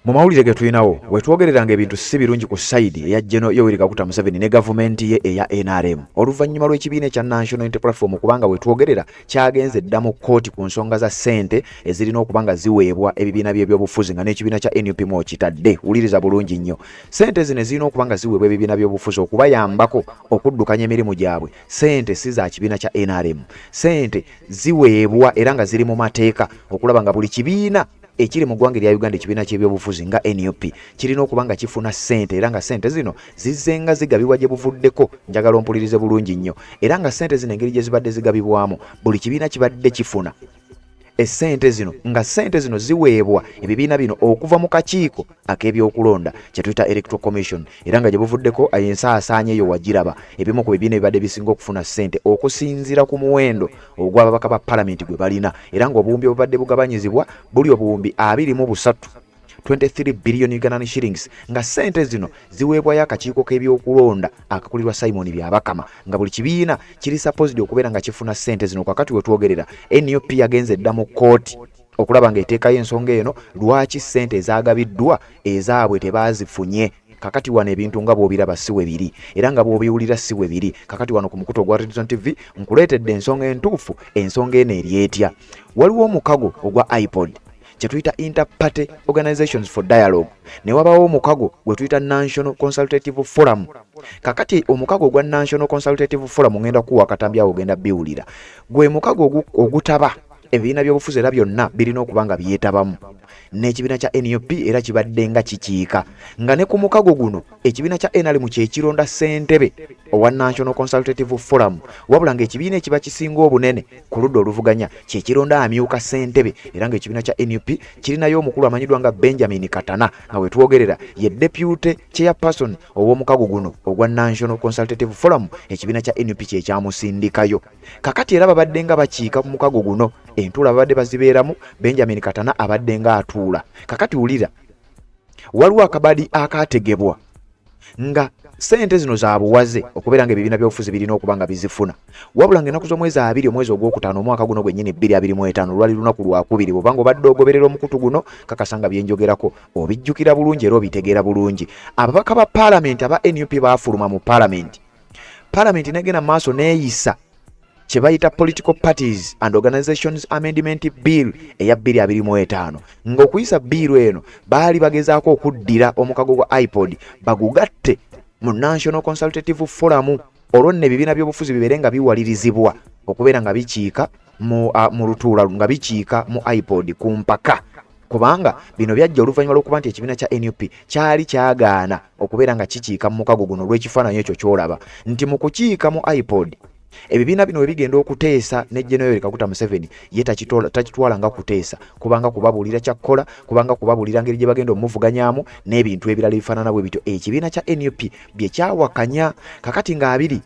Mu mawulire ge tulinawo wetwogereranga ebintu si birungi ku side eya General Yoweri Kaguta Museveni ne gavumenti ye eya NRM oluvannyuma lw'ekibiina ekya National Unity Platform kubanga wetwogerera kyagenze dda mu kkooti ku nsonga za ssente ezirina okubanga ziweebwa ebibiina by'ebyobufuzi nga n'ekibiina kya NUP mo kitadde. Wuliriza bulungi nnyo, ssente zino zirina okubanga ziweebwa ebibiina by'obufuzi okubayambako okuddukanya emirimu gyabwe. Ssente si za kibiina kya NRM, ssente ziweebwa era nga ziri mu mateeka okulaba nga buli kibiina ekiri mu ggwanga lya Uganda ekibiina ky'ebyobufuzi nga NUP kirina okubanga kifuna ssente era nga ssente zino zizzenga zigabibwa gye buvuddeko. Njagala ompulirize bulungi nnyo, era nga ssente zino engeri gye zibadde zigabibwamu buli kibiina kibadde kifuna essente zino, nga ssente zino ziweebwa ebibiina bino okuva mu kakiiko ak'ebyokulonda kye tuyita Electoral Commission, era nga gye buvuddeko ensaasaanya eyo wagiraba. Ebimu ku bibiina ebibadde bisinga okufuna ssente okusinziira ku muwendo ogw'ababaka ba palamenti gwe balina, era ng'obuwumbi obubadde bugabanyizibwa buli obuwumbi 23 23 billion Ugandan shillings, nga ssente zino ziweebwayo akakiiko k'ebyokulonda akakulirwa Simon Byabakama, nga buli kibiina kiri supposed okubeera nga kifuna ssente zino. Kakati wetwogerera NUP yagenze dda mu kkooti okulaba ng'eteekayo ensonga eno, lwaki ssente ezagabiddwa ezaabwe tebazifunye. Kakati wano ebintu nga bw'obiraba si we biri era nga bw'obiwulira si we biri. Kakati wano ku mukutu ogwa Redison TV nkuleetedde ensonga entuufu. Ensonga eno eri etya? Waliwo omukago ogwa iPod kye tuyita Inter-Party Organizations for Dialogue, ne wabawo omukago gwe tuyita National Consultative Forum. Kakati omukago gwa National Consultative Forum ngenda kuwa katambi awo ogenda biwulira, gwe mukago ogutaba ebibiina by'obufuzi era byonna birina okubanga byetabamu n'ekibiina kya NUP era kibadde nga kikiika, nga ne ku mukago guno ekibiina kya NRM kye kironda ssentebe owa National Consultative Forum, wabula ng'ekibiina ekiba kisinga obunene ku ludda oluvuganya kye kironda amyuka ssentebe, era ng'ekibiina kya NUP kirinayo omukulu amanyiddwa nga Benjamin Katana, nga wetwogerera ye deputy chairperson ow'omukago guno ogwa National Consultative Forum. Ekibiina kya NUP kye kyamusindikayo. Kakati era babadde nga bakiika ku mukago guno, entula babadde bazibeeramu, Benjamin Katana abadde nga atuula. Kakati wulira, waliwo akabadi akategebwa nga ssente zino za buwaze okubeera nga ebibiina by'obufuzi birina okuba nga bizifuna, wabula ng'ennaku z'omwezi 2 omwezi ogwokutaano omwaka guno gwennyini 2025 lwali lunaku lwakubiri. Bw'obanga obadde ogoberera omukutu guno kakasa nga byenjogerako obijjukira bulungi era obitegeera bulungi. Ababaka ba paalamenti aba NUP baafuluma mu paalamenti negenda maaso neeyisa kye bayita Political Parties and Organizations Amendment Bill eya 2025, ng'okuyisa biiru eno baali bagezaako okuddira omukago gwa iPod bagugatte mu National Consultative Forum, olwo nno ebibiina by'obufuzi bibeere nga biwalirizibwa okubeera nga bikiika mu lutuula nga bikiika mu iPod ku mpaka, kubanga bino byajja oluvannyuma lw'okuba nti ekibiina kya NUP kyali kyagaana okubeera nga kikiika mu mukago guno olw'ekifaananyi ekyo ky'olaba nti mu kukiika mu iPod ebibiina bino bigenda okuteesa ne General Yoweri Kaguta Museveni ye takitwala nga kuteesa, kubanga kubabuulira kyakkola, kubanga kubabuulira ngeri gye bagenda omuvuganyaamu n'ebintu ebirala bifaanana bwe bityo. Ekibiina kya NUP bye kyawakanya. Kakati nga 2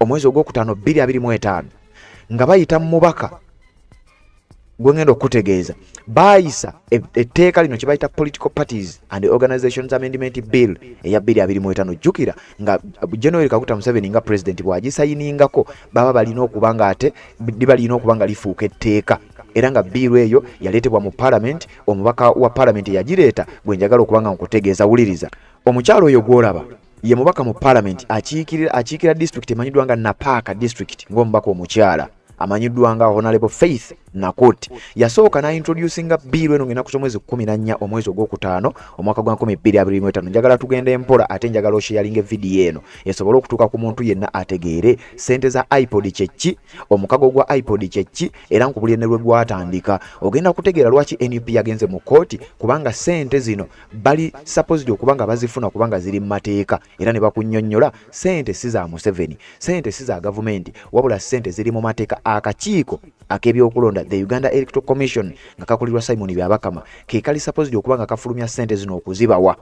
omwezi ogwokutaano 2025 nga bayita mu mubaka gwe ngenda okutegeeza, baayisa etteeka lino kye bayita Political Parties and Organizations Amendment Bill eya 2025. Jjukira nga General Yoweri Kaguta Museveni nga president bw'agisayiningako baba balina okuba nga ate balina okuba nga lifuuka etteeka, era nga biiru eyo yaleetebwa mu Parliament. Omubaka wa Parliament yagireeta gwe njagala okuba nga nkutegeeza. Wuliriza, omukyalo oyo gw'olaba ye mubaka mu Parliament akiikira district emanyiddwa nga Napaka district ng'omubaka omukyala amanyiddwa nga Honorable Faith Nakoti. Yasooka na introducinga biiru eno ng'ennaku z'omwezi 14 omwezi ogwokutaano omwaka gwa 2025. Njagala tugende empola ate njagala osharinga vidiyo eno esobole okutuuka ku muntu yenna ategeere ssente za iPod kyeki, omukago gwa iPod kyeki, era nkubulire ne lwe gwatandika. Ogenda kutegeera lwaki NUP yagenze mu kkooti, kubanga ssente zino bali supposed okuba nga bazifuna kubanga ziri mu mateeka, era ne bakunnyonnyola ssente si za Museveni, ssente si za gavumenti, wabula ssente ziri mu mateeka. Akakiiko ak'ebyokulonda the Uganda Electoral Commission nga kakulirwa Simon Byabakama ke kali supposed okuba nga kafulumya ssente zino okuzibawa,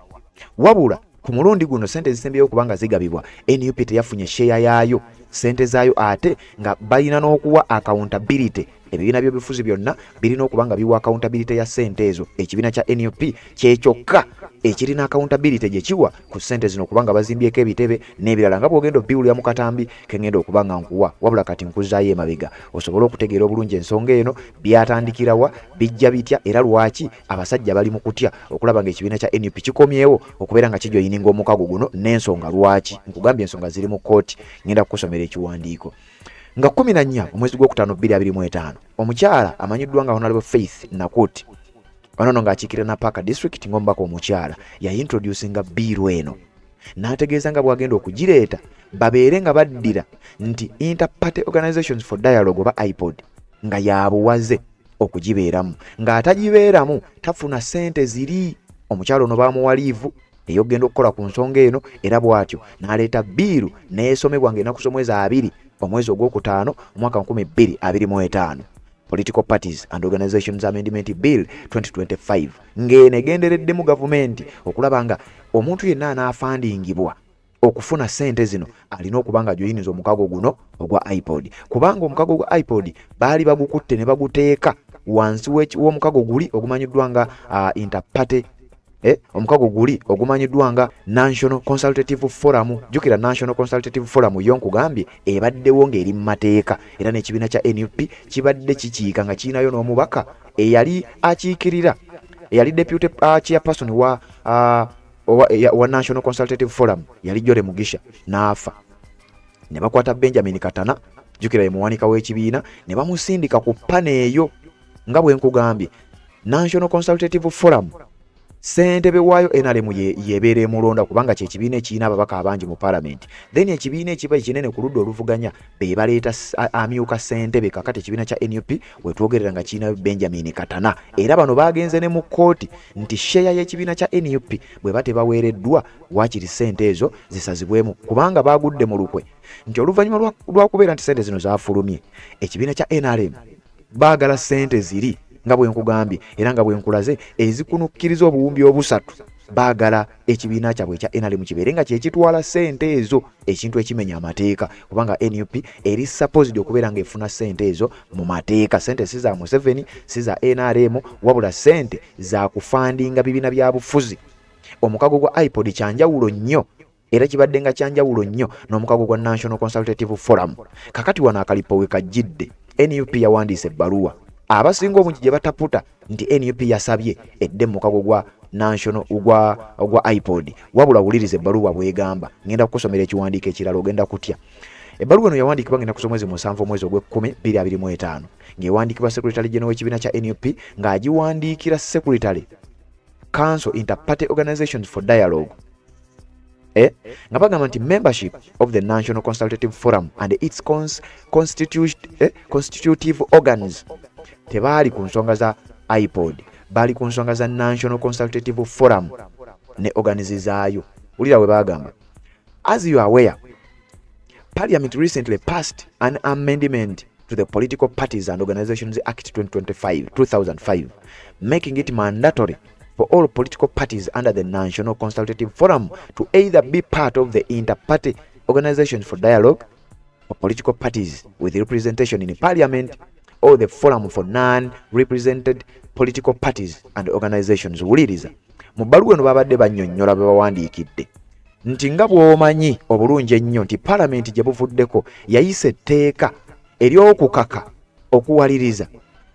wabula ku mulundi guno ssente zisembyeyo okuba nga zigabibwa NUP teyafunye share yaayo ssente zaayo, ate nga balina n'okuwa accountability ebibiina by'obufuzi byonna birina okuba nga biwa accountability ya ssente ezo. Ekibiina kya NUP kyekyoka ekirina accountability gye kiwa ku ssente zino okuba nga bazimbyeko ebitebe n'ebirala nga bw'ogenda obbiwulira mu katambi ke ngenda okuba nga nkuwa, wabula kati nkuzaayo emabega osobole okutegeera obulungi ensonga eno byatandikirawa, bijja bitya era lwaki abasajja bali mu kutya okulaba ng'ekibiina kya NUP kikomyewo okubeera nga kijoyininga omukago guno n'ensonga lwaki. Nkugambye ensonga ziri mu kkooti, ngenda kukusomera ekiwandiiko. Nga 14 omwezi gw'okutaano 2025 omukyala amanyiddwa nga Honorable Faith Nakuti ono ng'akiikirira Napaka District ng'omubaka omukyala yayintroducinga biiru eno n'ategeeza nga bw'agenda okugireeta babeere nga baddira nti Inter-Party Organizations for Dialogue oba IPOD nga yabuwaze okugibeeramu, ng'atagibeeramu tafuna ssente ziri. Omukyala ono baamuwa liivu ey'okugenda okukola ku nsonga eno era bw'atyo n'aleeta biiru n'esomebwa ng'enaku z'omwezi 2 omwezi ogw'okutaano omwaka 2025 Political Parties and Organizations Amendment Bill 2025 ng'eno egendereddemu gavumenti okulaba nga omuntu yenna anaafandingibwa okufuna ssente zino alina okuba nga joyiniza omukago guno ogwa IPOD, kubanga omukago gwa IPOD baali bagukutte ne baguteeka wansi w'omukago guli ogumanyiddwa nga Inter-Party omukago guli ogumanyiddwa nga National Consultative Forum. Jukira National Consultative Forum yo nkugambye ebaddewo ng'eri mu mateeka era n'ekibiina kya NUP kibadde kikiika nga kirinayo n'omubaka eyali akiikirira, eyali deputy chairperson wa National Consultative Forum yali Jore Mugisha n'afa, ne bakwata Benjamin Katana, jukira ye muwanika w'ekibiina, ne bamusindika ku pana eyo. Nga bwe nkugambye National Consultative Forum ssentebe waayo NRM yebeere mulonda kubanga kye kibiina ekirina ababaka abangi mu parliament, then ekibiina ekiba ekinene ku ludda oluvuganya be baleeta amyuka ssentebe. Kakati ekibiina kya NUP wetwogerera nga kirina Benjamin Katana, era bano bagenze ne mu kkooti nti sheya y'ekibiina kya NUP bwe batebaweereddwa waakiri ssente ezo zisazibwemu kubanga baagudde mu lukwe nti oluvannyuma lwa kubeera nti ssente zino zaafulumye ekibiina kya NRM baagala ssente ziri nga bwe nkugambye era nga bwe nkulaze ezikunukkiriza obuwumbi 3 baagala ekibiina kyabwe ekya NRM kibeere nga kyekitwala ssente ezo, ekintu ekimenya amateeka kubanga NUP eri supposed okubeera nga efuna ssente ezo mu mateeka. Ssente si za Museveni si za NRM wabula ssente za kufandinga bibiina bya bufuzi. Omukago gwa IPOD kyanjawulo nnyo era kibadde nga kyanjawulo nnyo n'omukago gwa National Consultative Forum. Kakati wano akalipo we kajjidde NUP yawandiise ebbaluwa abasinga obungi gye bataputa nti NUP yasabye edde mukago gwa National ogwa IPOD, wabula wuliriza ebbaluwa bwegamba. Ngenda kukusomera ekiwandiiko ekirala ogenda kutya. Ebbaluwa eno yawandiikibwa ngenda kusoma mwezi 7 omwezi ogw'Ekkumi 2025 ng'ewandiikibwa Secretary General w'ekibiina kya NUP ng'agiwandiikira Secretary Council Inter-Party Organizations for Dialogue nga bagamba nti membership of the National Consultative Forum and its constitutive organs tebaali ku nsonga za IPOD, baali ku nsonga za National Consultative Forum ne organize zaayo. Ulira we bagamba, as you are aware, Parliament recently passed an amendment to the Political Parties and Organizations Act 2005, making it mandatory for all political parties under the National Consultative Forum to either be part of the Inter-Party Organizations for Dialogue or political parties with representation in Parliament or the Forum for Non-Represented Political Parties and Organizations. Wuliriza mu bbaluwa eno babadde bannyonnyola bwe bawandiikidde nti nga bw'omanyi obulungi ennyo nti Parliament gye buvuddeko yayise etteeka ery'okukaka okuwaliriza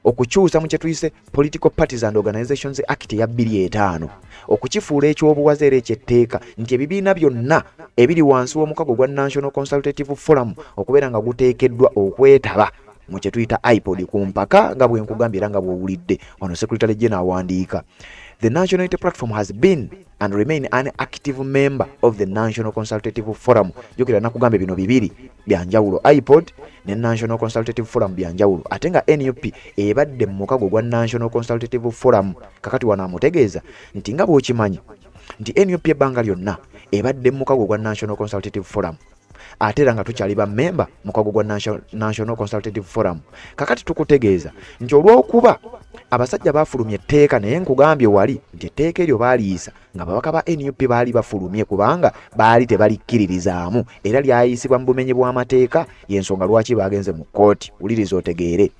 okukyusa mu kye tuyise Political Parties and Organizations Act ya 2005 okukifuula ekyobuwaze era ekyetteeka nti ebibiina byonna ebiri wansi w'omukago gwa National Consultative Forum okubeera nga guteekeddwa okwetaba mu kye tuyita IPOD ku mpaka nga bwe nkugambye era nga bw'owulidde wano Secretary General awandiika. The National Unity Platform has been and remain an active member of the National Consultative Forum. Jukira nakugambe bino bibiri byanjawulo, IPOD ne National Consultative Forum byanjawulo. Ate nga NUP ebadde mu mukago gwa National Consultative Forum. Kakati wanamutegeeza nti nga bw'okimanyi nti NUP ebbanga lyonna ebadde mu mukago gwa National Consultative Forum. Ate era nga tukyali ba member mukago gwa National Consultative Forum. Kakati tukutegeeza nti olw'okuba abasajja bafulumye etteeka naye nkugambye wali nti etteeka eryo baaliyisa nga babaka ba NUP baali bafulumye kubanga baali tebalikkiririzaamu era lyayisibwa mu bumenyi bw'amateeka y'ensonga lwaki bagenze mu kkooti. Wuliriza otegeere.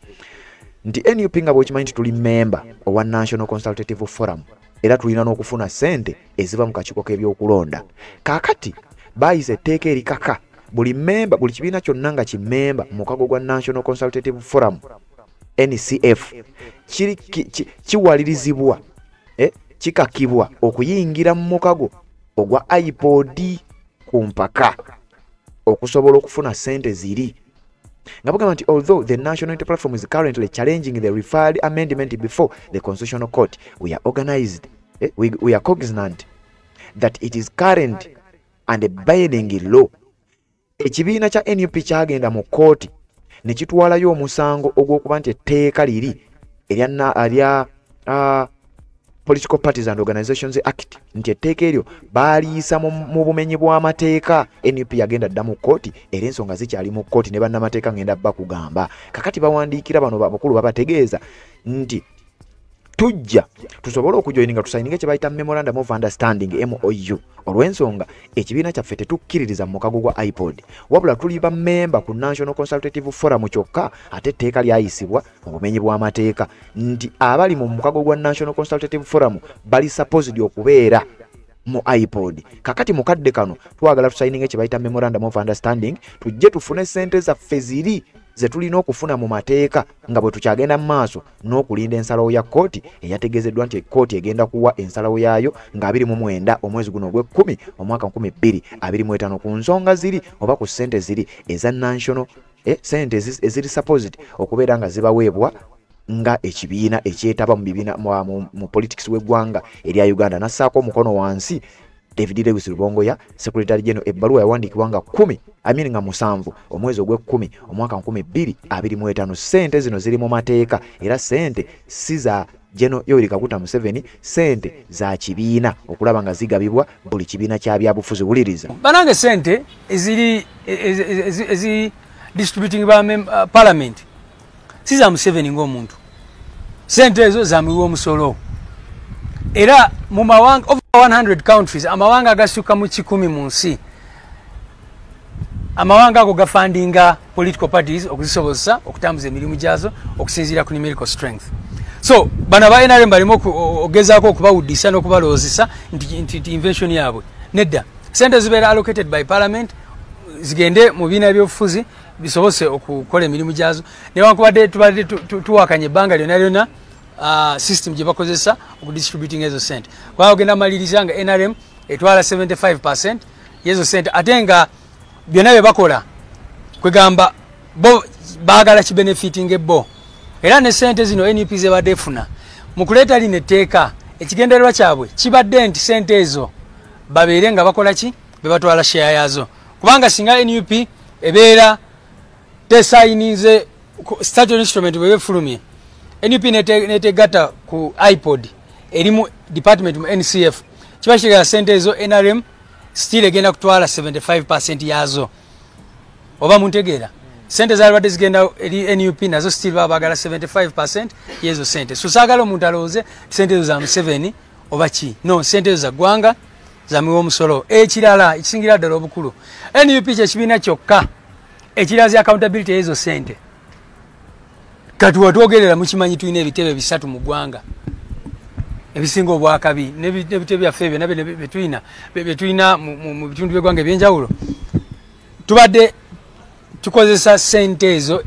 nti NUP nga bw'okimanyi nti tuli member owa National Consultative Forum era tulina n'okufuna ssente eziva mu kakiiko k'ebyokulonda. Kaakati baayise etteeka erikaka buli kibiina kyonna nga kimemba mu mukago gwa National Consultative Forum NCF kiwalirizibwa kikakibwa okuyingira mu mukago ogwa iPod ku mpaka okusobola okufuna ssente ziri. Nga bagamba nti although the National Unity Platform is currently challenging the referred amendment before the Constitutional Court, we are cognizant that it is current and a binding law. Ekibiina kya NUP kyagenda mu kooti ne kitwalayo omusango ogw'okuba nti etteeka liri erya Political Parties and Organizations Act nti etteeka eryo baaliyisa mu bumenyi bw'amateeka. NUP yagenda dda mu kooti era ensonga zikyali mu kooti ne bannamateeka ngenda bba kugamba. Kakati bawandiikira bano bakulu babategeeza nti tujja tusobole okujoyininga tusayininga kye bayita Memorandum of Understanding MOU olw'ensonga ekibiina kyaffe tetukkiririza mu mukago gwa iPod wabula tuli ba memba ku National Consultative Forum kyokka ate etteeka lyayisibwa mu bumenyi bw'amateeka nti abali mu mukago gwa National Consultative Forum bali supposed okubeera mu iPod. Kakati mukadde kano twagala tusayininga kye bayita Memorandum of Understanding tujje tufune ssente zaffe ziri ze tulina okufuna mu mateeka nga bwe tukyagenda mu maaso n'okulinda ensalawo ya kooti eyategeezeddwa nti kooti egenda kuwa ensalawo yaayo nga 29 omwezi guno ogw'ekkumi omwaka 2025 ku nsonga ziri oba ku ssente ziri eza national ssente eziri supposed okubeera nga zibaweebwa nga ekibiina ekyetaba mu bibiina mu politics w'eggwanga erya Uganda. Nassaako omukono wansi David Lewis Rubongoya, Secretary General, ebbaluwa yawandiikibwa nga 7 omwezi ogw'ekkumi omwaka 2025. Ssente zino ziri mu mateeka era ssente si za General Yoweri Kaguta Museveni, ssente za kibiina okulaba nga zigabibwa buli kibiina kya byabufuzi. Wuliriza banange ssente ezi distributing ba parliament si za Museveni ng'omuntu, ssente ezo zamiwa omusolo era mu mawanga over 100 countries amawanga agasukka mu 10 mu nsi amawanga ago gafundinga political parties okuzisobozesa okutambuza emirimu gyazo okusinziira ku numerical strength. So bana ba NRM balimo ogezaako okubawuddisa n'okubaloozesa nti invention yaabwe nedda ssente zibeera allocated by parliament zigende mu biina by'obufuzi bisobose okukola emirimu gyazo newankubadde tubadde tuwakanye ebbanga lyonna system gye bakozesa okudistributing ezo sente kwa ogenda maliriza nga NRM etwala 75% yezo sente ate nga byonna bye bakola kwegamba bo baagala kibenefiting ebbo era ne sente zino NUP ze badde efuna mu kuleeta lino etteeka ekigendererwa kyabwe kibadde nti sente ezo babeere nga bakola ki be batwala share yazo kubanga singa NUP ebeera tesayinize statutory instrument bwe befulumye NUP netegata ku iPod erimu department mu NCF kibashira sente ezo NRM still egenda kutwala 75% yazo oba muntegeera sente zalwadde zigenda eri NUP nazo still babagala 75% yezo sente so sagala omuntu alooze sente ezo za Museveni oba ki no sente ezo za gwanga za miwo musolo ekirala ekisingira ddala obukulu NUP kye kibiina kyokka ekirazi accountability yezo sente kati watwogerera mukimanyi tulina ebitebe 3 mu ggwanga ebisinga obwakabi n'ebitebe byaffe byonna betulina mu bitundu by'eggwanga ebyenjawulo tubadde tukozesa sente ezo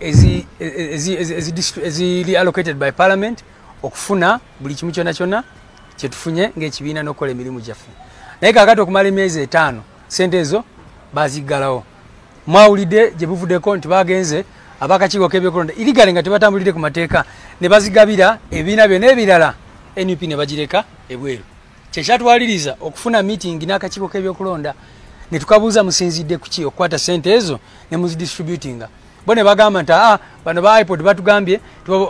eziri allocated by parliament okufuna buli kimu kyonna kyonna kyetufunye ng'ekibiina n'okukola emirimu gyaffe naye kakati okumala emyezi 5 sente ezo baziggalawo mwawulidde gye buvuddeko nti bagenze abakakiiko k'ebyokulonda irigale nga tebatambulire ku mateeka ne bazigabira ebibiina byonna ebirala NUP ne bagireka ebweru kyekyatwaliriza okufuna meeting n'akakiiko k'ebyokulonda ne tukabuuza musinzidde ku ki okukwata sente ezo ne muzidistributinga bo ne bagamba nti bano ba iPod batugambye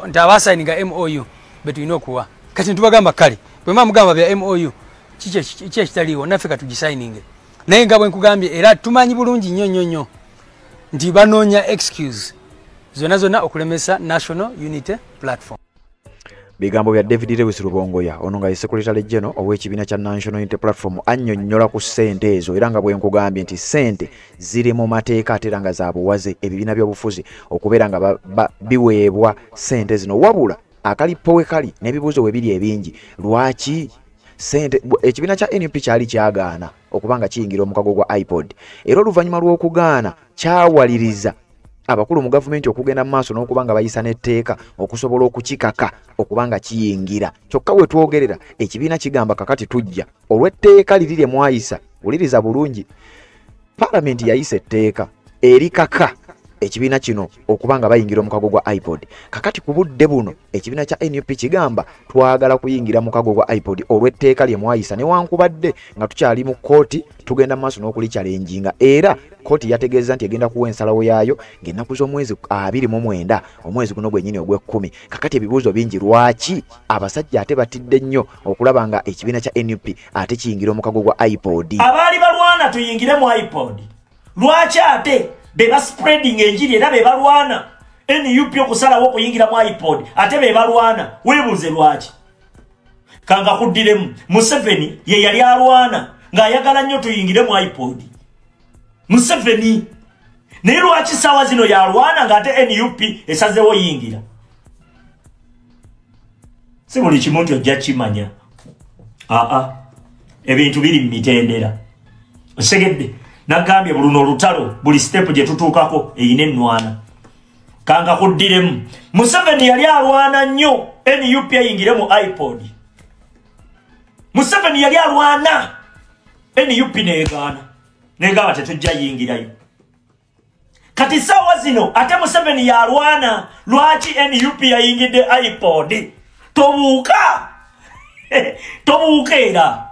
nti abasayininga MOU betulina okuwa kati ntubagamba kale bwe mugamba bya MOU kiki ekitaliiwo naffe katugisayininge naye nga bwe nkugambye era tumanyi bulungi nnyo nti banoonya excuse zonna okulemesa National Unity Platform. bigambo bya David Lewis Rubongoya ono nga Secretary General ow'ekibiina kya National Unity Platform annyonnyola ku ssente ezo era nga bwe nkugambye nti ssente ziri mu mateeka ate era nga za buwaze ebibiina by'obufuzi okubeera nga biweebwa ssente zino wabula akalipo we kali n'ebibuuzo we biri ebingi lwaki ssente ekibiina kya NUP kyali kyagaana okuba nga kiyingira omukago gwa iPod era oluvannyuma lw'okugaana kyawaliriza abakulu mu gavumenti okugenda maaso n'okuba nga bayisa n'etteeka okusobola okukikaka okuba nga kiyingira kyokka we twogerera ekibiina kigamba kakati tujja olw'etteeka liri lye mwayisa wuliriza bulungi paalamenti yayisa etteeka erikaka ekibiina kino okuba nga bayingira omukago gwa iPod kakati ku budde buno ekibiina kya NUP kigamba twagala kuyingira mukago gwa iPod olw'etteeka lye mwayisa newankubadde nga tukyali mu kooti tugenda maaso n'okulikyalenjinga era kooti yategeeza nti egenda kuwa ensalawo yaayo ng'ennaku z'omwezi 29 omwezi guno gwennyini ogw'ekkumi kakati ebibuuzo bingi lwaki abasajja ate batidde nnyo okulaba nga ekibiina kya NUP ate kiyingira omukago gwa iPod abaali balwana tuyingire mu iPod lwaki ate beba spreading enjiri era beba lwana NUP okusalawo okuyingira mu iPod ate beba lwana weebuuze lwaki kanga kuddiremu Museveni ye yali alwana ng'ayagala nnyo tuyingire mu iPod Museveni naye lwaki ssaawa zino yalwana ng'ate NUP esazeewo yingira si buli kimu nti ojja kimanya ebintu biri mu mitendera osegedde nagambye buluno olutalo buli step gye tutuukako eyina ennwana kanga kuddiremu Museveni yali alwana nnyo NUP eyingire mu iPod Museveni yali alwana NUP negamba tetujja yingirayo kati ssaawa zino ate Museveni yalwana lwaki NUP yayingidde iPod tobuuka tobuuka era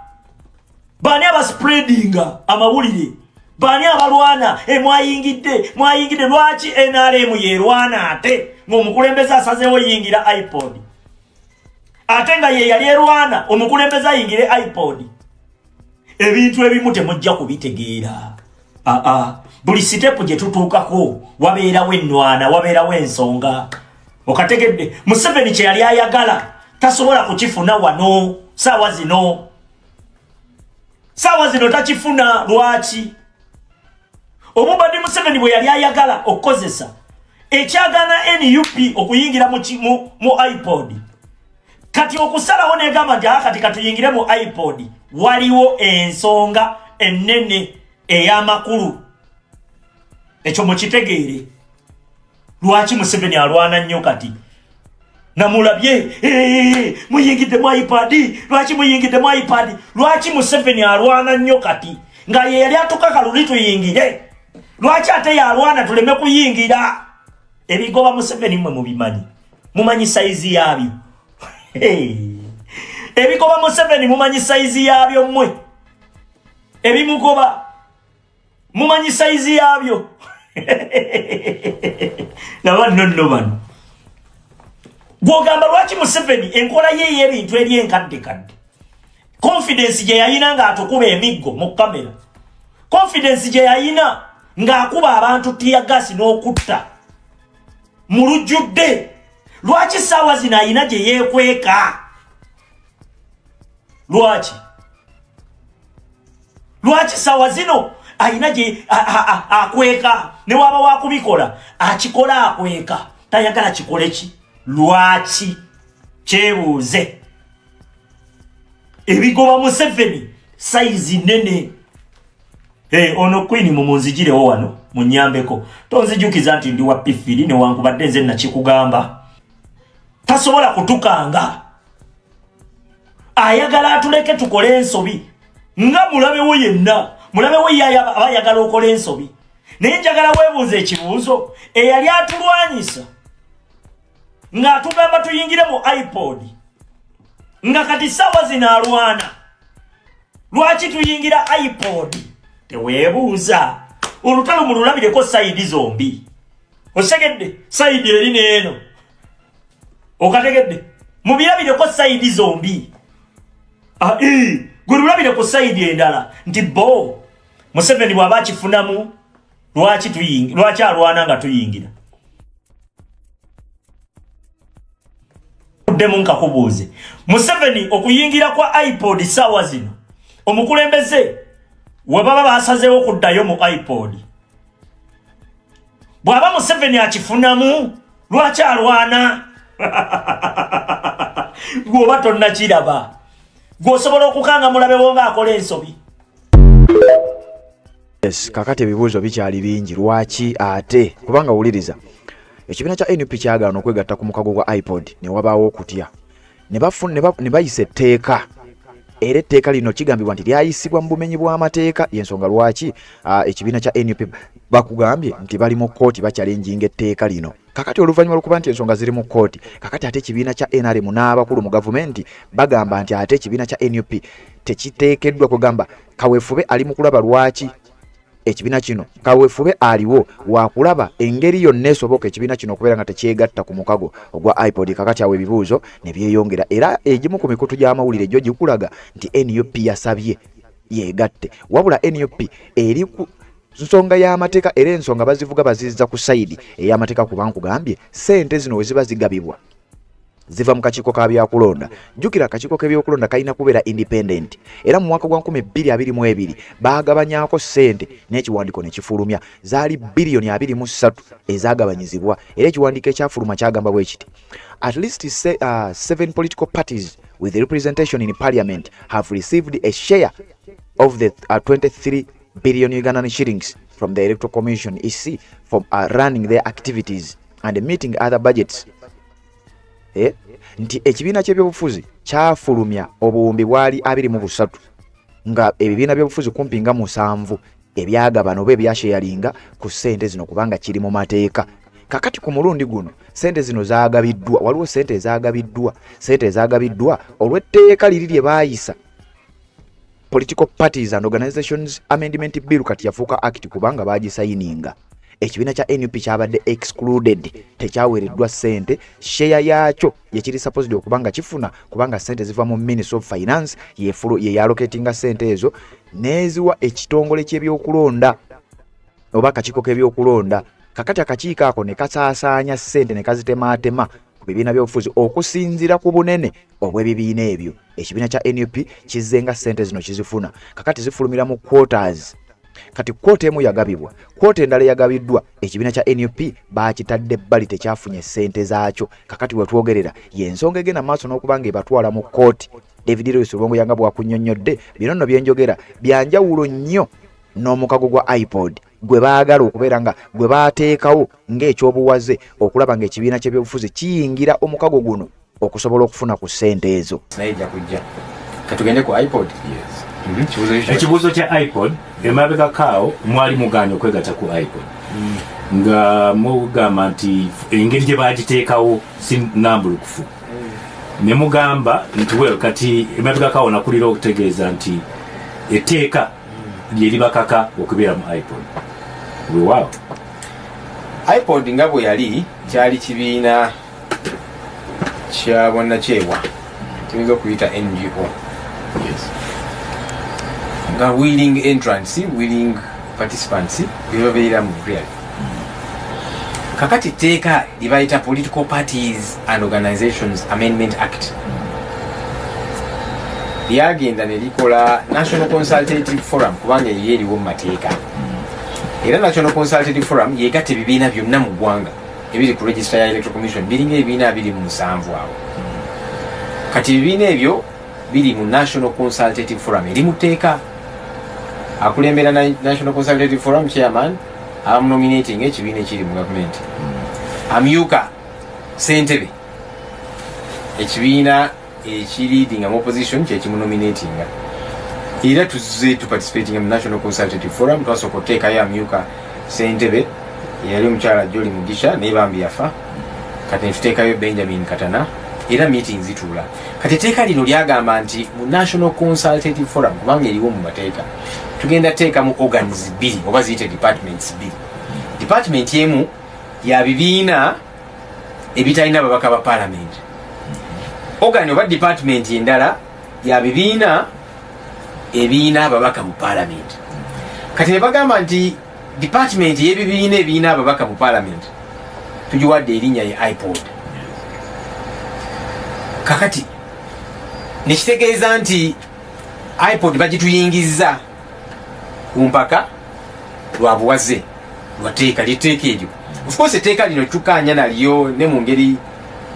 baani abaspreadinga amawulire baani abalwana mwayingidde lwaki NRM yerwana ate ng'omukulembeze asazeewo yingira iPod ate nga ye yali erwana omukulembeze ayingire iPod ebintu ebimu temujja kubitegeera buli sitepu gye tutuukako wabeerawo ennwana wabeerawo ensonga okategedde Museveni kye yali ayagala tasobola kukifuna wano ssaawa zino takifuna lwaki Omubadi Museveni bwe yali ayagala okukozesa ekyagana NUP okuyingira mu iPod kati okusalawo negamba nti kati katuyingire mu iPod waliwo ensonga ennene ey'amakulu ekyo mukitegeere lwaki Museveni alwana nnyo kati namulabye muyingidde mu iPod lwaki muyingidde mu iPod lwaki Museveni alwana nnyo kati nga ye yali atukaka luli tuyingire lwaki ate yalwana tuleme kuyingira ebigoba Museveni mwe mubimanyi mumanyi saizi yabyo ebigoba Museveni mumanyi saizi yabyo mmwe ebimugoba mumanyi saizi yabyo nabano bano gwogamba lwaki Museveni enkola ye y'ebintu eri enkadde confidence gye yayina ng'atukuba emiggo mu kamera confidence gye yayina ng'akuba abantu tiyagasi n'okutta mu lujjudde lwaki ssaawa zino ayina gye yeekweka lwaki ssaawa zino ayina gye akweka ne waba wakubikola akikola akweka tayagala kikole ki lwaki kyebuuze ebigoba Museveni saizi nene ono Queen mumunzigirewo wano munyambeko tonzijukiza nti ndi wa pifiri newankubadde nze nakikugamba tasobola kutukanga ayagala atuleke tukole ensobi nga mulabewo yenna mulabewo yaya abayagala okola ensobi naye njagala weebuuza ekibuuzo eyali atulwanyisa ng'atugamba tuyingire mu iPod nga kati ssaawa zino alwana lwaki tuyingira iPod teweebuuza olutalo mululabireko sayidi zombi osegedde sayidi eri neeno okategedde mubirabireko sayidi zombi gwe lulabire ku sayidi endala nti bo Museveni bw'aba akifunamu lwaki alwana nga tuyingira demu nkakubuuze Museveni okuyingira kwa iPod sawa zino omukulembeze webaba basazeewo okuddayo mu iPod bw'aba Museveni akifunamu lwaki alwana gwoba tonnakiraba gwosobola okukanga mulabewo ng'akola ensobi. Yes, kakati ebibuuzo bikyali bingi lwaki ate kubanga wuliriza ekibiina kya NUP kyagaana okwegatta ku mukago gwa iPod ne wabaawo okutya ne bayisa etteeka era etteeka lino kigambibwa nti lyayisibwa mu bumenyi bw'amateeka y'ensonga lwaki ekibiina kya NUP bakugambye nti bali mu kkooti bakyalenjinga etteeka lino. Kakati oluvannyuma lw'okuba nti ensonga ziri mu kkooti kakati ate ekibiina kya NRM n'abakulu mu gavumenti bagamba nti ate ekibiina kya NUP tekiteekeddwa kugamba kaweefube ali mu kulaba lwaki ekibiina kino kaweefube aliwo wakulaba engeri yonna esoboka ekibiina kino okubeera nga tekyegatta ku mukago ogwa iPod. Kakati awo ebibuuzo ne byeyongera era egimu ku mikutu gy'amawulire gyo gikulaga nti NUP yasabye yegatte wabula NUP eri ku nsonga y'amateeka era ensonga bazivuga bazizza ku sayidi ey'amateeka kuba nkugambye ssente zino we ziba zigabibwa ziva mu kakiiko ka byakulonda. Jjukira akakiiko k'ebyokulonda kalina kubeera independent era mu mwaka gwa 2022 baagabanyaako ssente n'ekiwandiiko ne kifulumya zaali biliyoni 23 ezaagabanyizibwa era ekiwandiiko ekyafuluma kyagamba bwe kiti at least 7 political parties with representation in parliament have received a share of the 23 billion Ugandan shillings from the Electoral Commission EC for running their activities and meeting other budgets. Nti ekibiina ky'ebyobufuzi kyafulumya obuwumbi bwali 23 nga ebibiina by'obufuzi kumpi nga 7 ebyagabana oba ebyasheyalinga ku ssente zino kubanga kiri mu mateeka. Kakati ku mulundi guno ssente zino zaagabiddwa waliwo ssente ezaagabiddwa olw'etteeka liri lye baayisa Political Parties and Organizations Amendment Bill kati yafuuka act kubanga baagisayininga. Ekibiina kya NUP kyabadde excluded tekyaweereddwa ssente share yaakyo yekiri supposed okubanga kifuna kubanga ssente ziva mu Ministry of Finance ye allocatinga ssente ezo neziwa ekitongole ky'ebyokulonda oba akakiiko k'ebyokulonda. Kakati akakiiko ako ne kasaasaanya ssente ne kazitemaatema ku bibiina by'obufuzi okusinziira ku bunene obw'ebibiina ebyo. Ekibiina kya NUP kizzenga ssente zino kizifuna kakati zifulumira mu quarters. Kati quote emu yagabibwa quote endala yagabiddwa ekibiina kya NUP baakitadde ebbali tekyafunye ssente zaakyo. Kakati wetwogerera y'ensonga egenda maaso n'okubanga ebatwala mu kkooti. David Lewis Lubongo yanga bwakunnyonnyodde bino nno byenjogera byanjawulo nnyo n'omukago gwa iPod gwe baagala okubeera nga gwe baateekawo ng'ekyobuwaze okulaba ng'ekibiina ky'ebyobufuzi kiyingira omukago guno okusobola okufuna ku ssente ezo. Naija kujja katugende ku iPod. Yes. Ekibuuzo kya iPod emabega kaawo mwali mugaanye okwegatta ku iPod nga mugamba nti engeri gye baagiteekawo si nambulukufu ne mugamba nti well kati emabega kaawo nakulira okutegeeza nti etteeka lye libakaka okubeera mu iPod. Weewaawo iPod nga bwe yali kyali kibiina kya bonnakyewa tuyinza okuyita NGO. yes. nga willing entrance willing participants byebabeera mu real. Kakati etteeka libayita Political Parties and Organizations Amendment Act lyagenda ne likola National Consultative Forum kubanga ye eriwo mu mateeka era National Consultative Forum yegatta ebibiina byonna mu ggwanga ebiri ku register ya Electoral Commission biringa ebibiina 27 awo. Kati ebibiina ebyo biri mu National Consultative Forum eri mu tteeka. Akulembera National Consultative Forum chairman nominating ekibiina ekiri mu gavumenti amyuka ssentebe ekibiina ekiri mu opposition kyekimunominatinga era tuzze tuparticipating mu National Consultative Forum twasooka okuteekayo amyuka ssentebe yali omukyala Jolly Mugisha naye bambi yafa kati netuteekayo Benjamin Katana era meeting zituula. Kati etteeka lino lyagamba nti mu National Consultative Forum kubanga eriwo mu mateeka tugenda teeka mu organs 2 oba ziyite departments 2. Department emu ya bibiina ebitalina babaka ba parliament. Organ oba department endala ya bibiina ebiina babaka mu parliament. Kati ne bagamba nti department y'ebibiina ebiina babaka mu parliament tugiwadde erinnya ya iPod. kakati nekitegeeza nti iPod bagituyingiza kumpaka lwabuwaze lwateeka liteeka eryo. Of course etteeka lino tukanya nalyo ne mu ngeri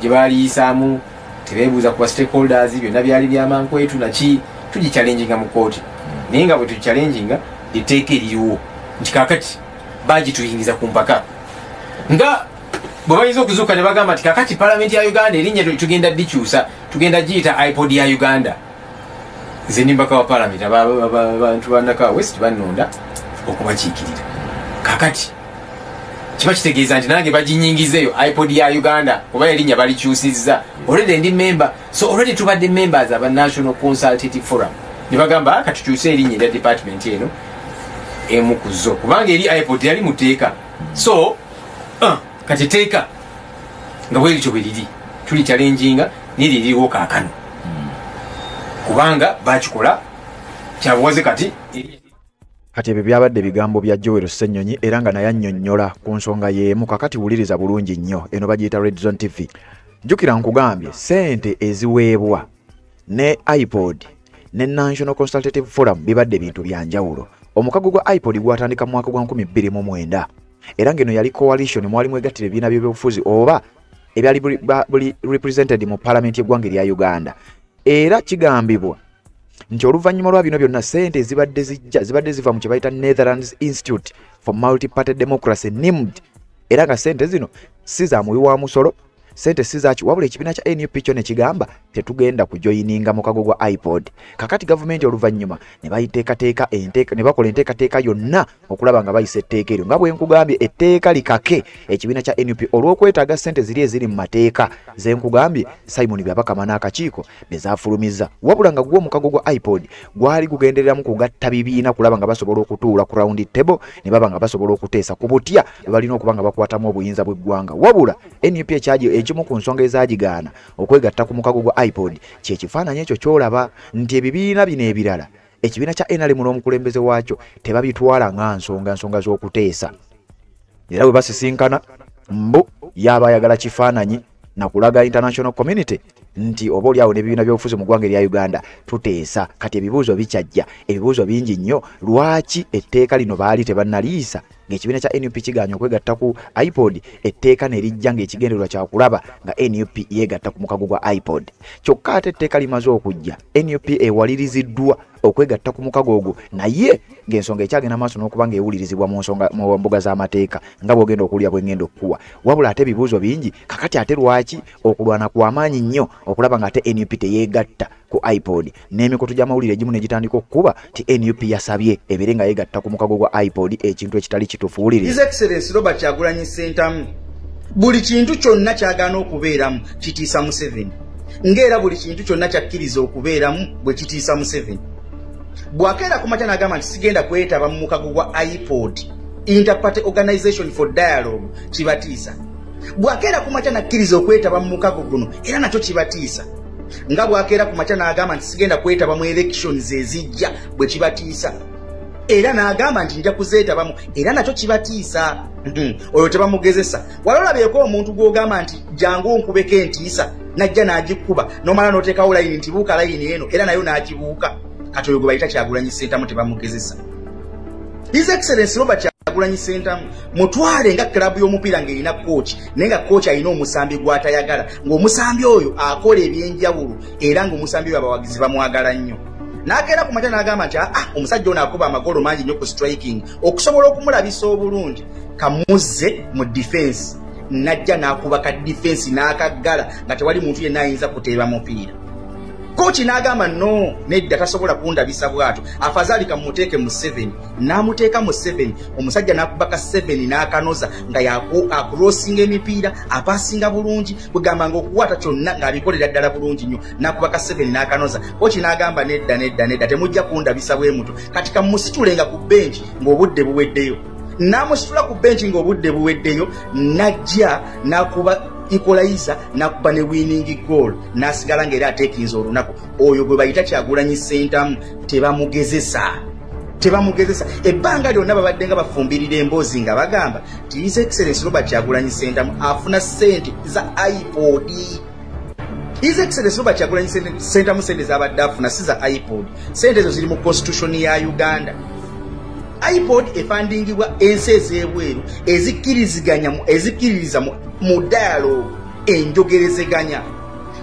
gye baaliyisaamu tebeebuuza ku stakeholders byonna byali byamankwetu naki tugichallenginga mu kooti naye nga bwe tugichallenginga etteeka eririwo nti kakati bagituyingiza ku mpaka nga bwe bayinza okuzuuka ne bagamba nti kakati palamenti ya Uganda erinnya tugenda dikyusa tugenda giyita iPod ya Uganda. Nze nimbaka wa palamenti abantu bannaka West bannonda okubakiikirira kakati kiba kitegeeza nti nange baginyingizeeyo iPod ya Uganda oba erinnya balikyusizza already ndi member so already tubadde members aba National Consultative Forum ne bagamba katukyuse erinnya erya department eno emu kuzo kubanga eri iPod yali muteeka so kati teeka nga bwerityo bwe liri tuli challenginga niririwo kaakano kubanga bakikola kyabuwaze kati ebyo byabadde bigambo bya Joel Ssenyonyi era nga naye annyonnyola ku nsonga y'emu kakati wuliriza bulungi nnyo eno bagiyita Red Zone TV. Jjukira nkugambye ssente eziweebwa ne iPod ne National Consultative Forum bibadde bintu bya njawulo. Omukago gwa iPod gwatandika mu mwaka gwa 2009 era ngeno yali coalition mwali mwegattira ebibiina by'ebyobufuzi oba ebyali represented mu parliament y'eggwanga erya Uganda. Era kigambibwa nti oluvannyuma lwa bino byonna ssente zibadde ziva mu kye bayita Netherlands Institute for Multi-Party Democracy NIMD era nga ssente zino si za muwi wa musolo ssente si zaki wabula ekibiina kya NUP kyo ne kigamba tetugenda kujoyininga mukago gwa iPod. Kakati gavumenti oluvannyuma ne bakola enteekateeka yonna okulaba nga bayisa etteeka eryo nga bwe nkugambye etteeka likake ekibiina kya NUP olw'okwetaaga ssente ziri eziri mu mateeka ze nkugambye Simon Byabakama n'akakiiko bezaafulumiza wabula nga gwo omukago gwa iPod gwali gugendereramu kugatta bibiina kulaba nga basobola okutuula ku round table ne baba nga basobola okuteesa ku butya balina okuba nga bakwatamu obuyinza bw'eggwanga wabula NUP ekimu ku nsonga ezagigaana okwegatta ku mukago gwa iPod kye kifaananyi ekyo kyolaba nti ebibiina bino ebirala ekibiina kya NRM n'omukulembeze waakyo tebabitwala nga nsonga z'okuteesa era bwe basisinkana mbu yaba ayagala kifaananyi na kulaga international community nti oba oliawo n'ebibiina by'obufuzi mu ggwanga erya Uganda tuteesa. Kati ebibuuzo bikyajja ebibuuzo bingi nnyo lwaki etteeka lino baali tebannaliisa ng'ekibiina kya NUP kiganya okwegatta ku iPod etteeka ne lijja ng'ekigendererwa kya kulaba nga NUP yeegatta ku mukago gwa iPod. Kyokka ate etteeka limaze okujja NUP ewaliriziddwa okwegatta ku mukago ogwo naye ng'ensonga ekyagenda maaso n'okuba ng'ewulirizibwa mu mbuga z'amateeka nga bw'ogenda okuwulira bw'engenda okukuwa wabula ate ebibuuzo bingi kakati ate lwaki okulwana kw'amaanyi nnyo okulaba nga ate NUP teyeegatta ku iPod n'emikutu gy'amawulire egimu ne gitandika okukuba ti NUP yasabye ebere nga yeegatta ku mukago gwa iPod ekintu ekitali kituufu. Wuliriza His Excellency Robert Kyagulanyi Ssentamu buli kintu kyonna kyagaana okubeeramu kitiisa Museveni ng'era buli kintu kyonna kyakkiriza okubeeramu bwe kitiisa Museveni. Bw'akeera ku makya n'agamba nti sigenda kwetaba mu mukago gwa iPod Interparty Organization for Dialogue kibatiisa. Bw'akeera ku makya n'akkiriza okwetaba mu mukago guno era nakyo kibatiisa. Nga bw'akeera ku makya n'agamba nti sigenda kwetaba mu elections ezijja bwe kibatiisa. Era n'agamba nti nja kuzeetabamu era nakyo kibatiisa. Oyo tebamugezesa. Walolabyeko omuntu gw'ogamba nti jangu onkubeko entiisa najja n'agikuba n'omala n'oteekawo layini nti buuka layini eno era nayo n'agibuuka. Kati oyo gwe bayita Kyagulanyi Ssentamu tebamugezesa. His Excellency Robert Kyagulanyi Ssentamu mutwale nga klabu y'omupiira ng'erina kooki naye nga kooki alina omusambi gw'atayagala ng'omusambi oyo akola ebyenjawulo era ng'omusambi oyo abawagizi bamwagala nnyo. N'akeera ku makya n'agamba nti omusajja ono akuba amagolo mangi nnyo ku striking okusobola okumulabisa obulungi kamuzze mu defense najja n'akuba ka defense n'akaggala nga tewali muntu yenna ayinza kuteeba mupiira. Kochi n'agamba no nedda tasobola kundabisa bwato afadhali kamuteeke mu 7 n'amuteeka mu 7 omusajja n'akubaka 7 n'akanoza nga akrossinga emipiira apasinga bulungi kugamba ngo okuwata kyonna ng'abikolera ddala bulungi nnyo n'akubaka 7 n'akanoza. Kochi n'agamba nedda temujja kundabisa bwe muto kati kamusitulenga ku bench ng'obudde buweddeyo. N'amusitula ku bench ng'obudde buweddeyo najja n'akuba equalizer nakuba ne winning goal nasigala ng'era ateekinza olunaku. Oyo gwe bayita Kyagulanyi Ssentamu tebamugezesa. Ebbanga lyonna babadde nga bafumbirira emboozi nga bagamba His Excellency Robert Kyagulanyi Ssentamu afuna ssente za iPod His Excellency Robert Kyagulanyi Ssentamu sente z'abadde afuna si za iPod. Sente ezo ziri mu constitution ya Uganda. iPod efandingibwa ensi ez'ebweru ezikkiririza mu dialogue enjogerezeganya.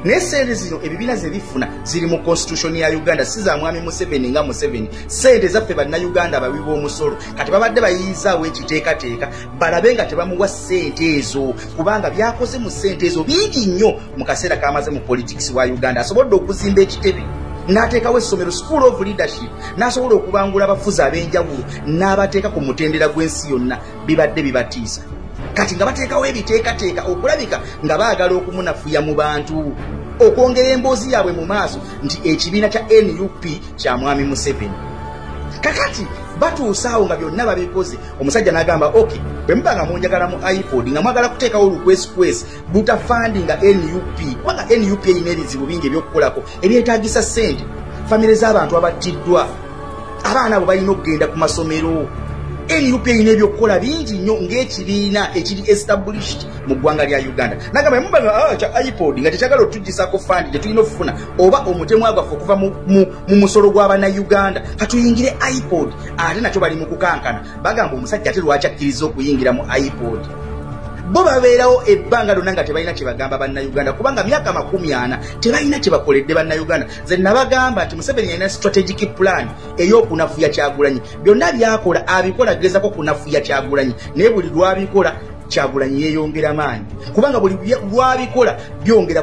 Naye sente zino ebibiina ze bifuna ziri mu constitution ya Uganda si za mwami Museveni nga Museveni. Sente zaffe bannayuganda abawi b'omusolo kati babadde bayiyizaawo ekiteekateeka balabe nga tebamuwa sente ezo kubanga byakoze mu sente ezo bingi nnyo mu kaseera kamaze mu politics wa Uganda. Asobodde okuzimba ekitebe n'ateekawo essomero School of Leadership n'asobola okubangula abafuzi ab'enjawulo n'abateeka ku mutendera gw'ensi yonna bibadde bibatiisa. Kati nga bateekawo ebiteekateeka okulabika nga baagala okumunafuya mu bantu okwongera emboozi yaabwe mu maaso nti ekibiina kya NUP kya mwami Museveni. Kakati batuusaawo nga byonna babikoze omusajja n'agamba okay bwe muba nga munjagala mu iPod nga mwagala kuteekawo olukwesikwesi butafandinga NUP kubanga NUP erina ebizibu bingi ebyokukolako ebyetaagisa ssente. Famire z'abantu abattiddwa, abaana abo balina okugenda ku masomero. NUP erina ebyokukola bingi nnyo ng'ekibiina ekiri established mu ggwanga lya Uganda. Nagamba muba nga kya iPod nga tekyagala otuggisako fandi gye tulina okufuna oba omutemwa gwaffe okuva mu musolo gw'Abannayuganda katuyingire iPod ate nakyo bali mu kukankana bagamba omusajja ate lwaki akkiriza okuyingira mu iPod. Bo babeerawo ebbanga lyonna nga tebalina kye bagamba Bannayuganda kubanga myaka 40 tebalina kye bakoledde Bannayuganda. Nze nabagamba nti Museveni yalina strategic plan ey'okunafuya Kyagulanyi. Byonna byakola abikola agezako kunafuya Kyagulanyi naye buli lwabikola Kyagulanyi yeeyongera maanyi kubanga buli lwabikola byongera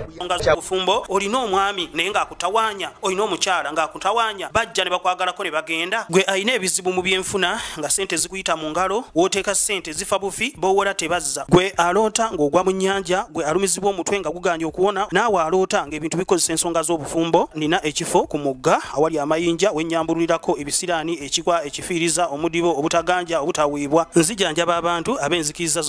bufumbo. Olina omwami naye ng'akutawaanya, olina omukyala ng'akutawaanya, bajja ne bakwagalako ne bagenda. Gwe alina ebizibu mu byenfuna nga sente zikuyita mu ngalo, wooteeka sente zifa bufi b'owola tebazza. Gwe aloota ng'ogwa mu nnyanja, gwe alumizibwa omutwe nga guganja okuwona, naawe aloota ng'ebintu bikozesa ensonga z'obufumbo. Nina ekifo ku mugga awali amayinja wennyambulirako ebisiraani, ekikwa, ekifiiriza, omudibo, obutaganja, obutaweebwa. Nzijanjaba abantu ab'enzikiriza